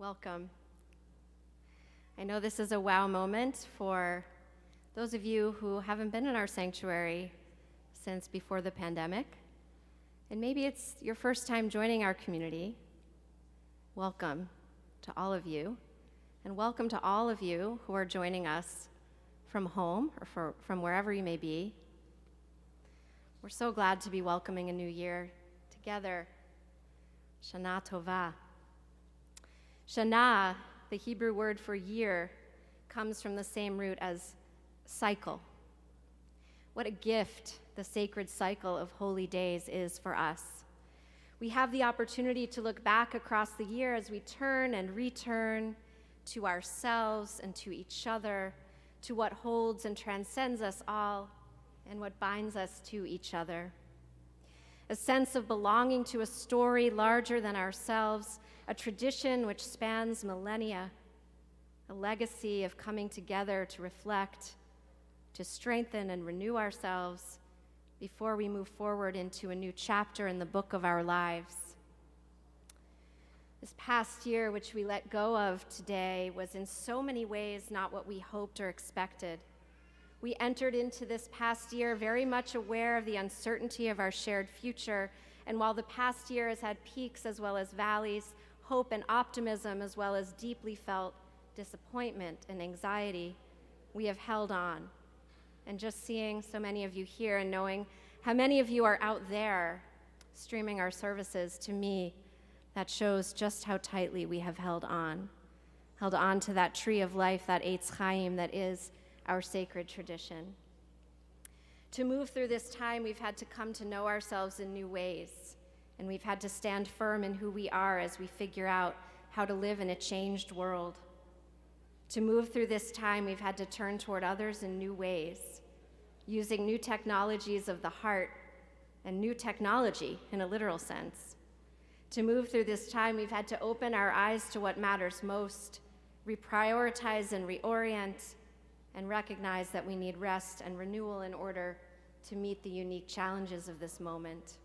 Welcome. I know this is a wow moment for those of you who haven't been in our sanctuary since before the pandemic, and maybe it's your first time joining our community. Welcome to all of you, and welcome to all of you who are joining us from home or from wherever you may be. We're so glad to be welcoming a new year together. Shana Tova. Shana, the Hebrew word for year, comes from the same root as cycle. What a gift the sacred cycle of holy days is for us. We have the opportunity to look back across the year as we turn and return to ourselves and to each other, to what holds and transcends us all, and what binds us to each other. A sense of belonging to a story larger than ourselves, a tradition which spans millennia, a legacy of coming together to reflect, to strengthen and renew ourselves before we move forward into a new chapter in the book of our lives. This past year, which we let go of today, was in so many ways not what we hoped or expected. We entered into this past year very much aware of the uncertainty of our shared future, and while the past year has had peaks as well as valleys, hope and optimism as well as deeply felt disappointment and anxiety, we have held on. And just seeing so many of you here and knowing how many of you are out there streaming our services, to me, that shows just how tightly we have held on to that tree of life, that Eitz Chaim that is our sacred tradition. To move through this time, we've had to come to know ourselves in new ways, and we've had to stand firm in who we are as we figure out how to live in a changed world. To move through this time, we've had to turn toward others in new ways, using new technologies of the heart and new technology in a literal sense. To move through this time, we've had to open our eyes to what matters most, reprioritize and reorient, and recognize that we need rest and renewal in order to meet the unique challenges of this moment.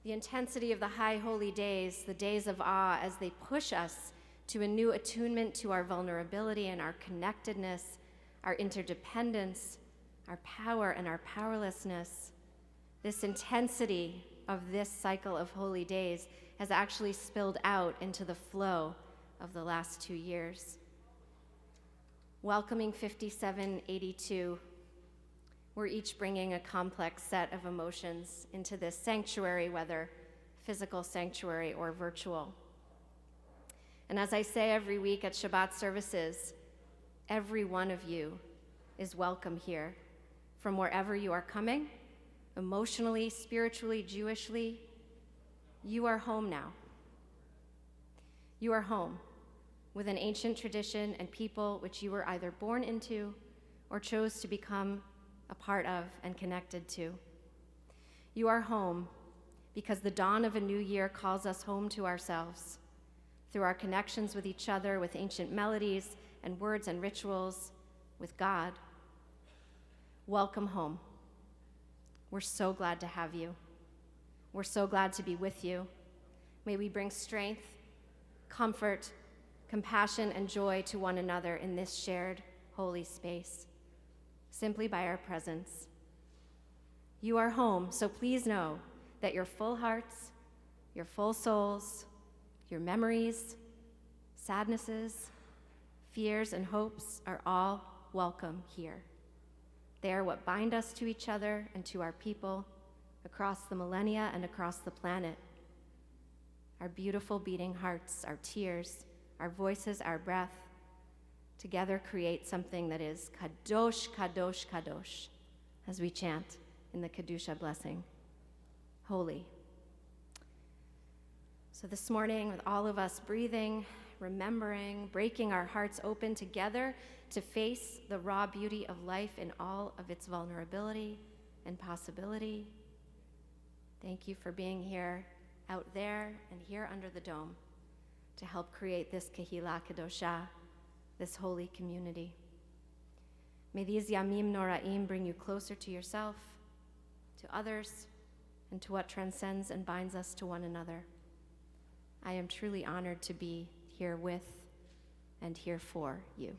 The intensity of the high holy days, the days of awe, as they push us to a new attunement to our vulnerability and our connectedness, our interdependence, our power and our powerlessness. This intensity of this cycle of holy days has actually spilled out into the flow of the last 2 years. Welcoming 5782, we're each bringing a complex set of emotions into this sanctuary, whether physical sanctuary or virtual. And as I say every week at Shabbat services, every one of you is welcome here from wherever you are coming, emotionally, spiritually, Jewishly. You are home now. You are home with an ancient tradition and people which you were either born into or chose to become a part of and connected to. You are home because the dawn of a new year calls us home to ourselves through our connections with each other, with ancient melodies and words and rituals, with God. Welcome home. We're so glad to have you. We're so glad to be with you. May we bring strength, comfort, compassion, and joy to one another in this shared holy space, simply by our presence. You are home, so please know that your full hearts, your full souls, your memories, sadnesses, fears, and hopes are all welcome here. They are what bind us to each other and to our people across the millennia and across the planet. Our beautiful beating hearts, our tears, our voices, our breath, together create something that is kadosh, kadosh, kadosh, as we chant in the Kedusha blessing, holy. So this morning, with all of us breathing, remembering, breaking our hearts open together to face the raw beauty of life in all of its vulnerability and possibility, thank you for being here, out there, and here under the dome to help create this Kehila Kedosha, this holy community. May these Yamim Noraim bring you closer to yourself, to others, and to what transcends and binds us to one another. I am truly honored to be here with and here for you.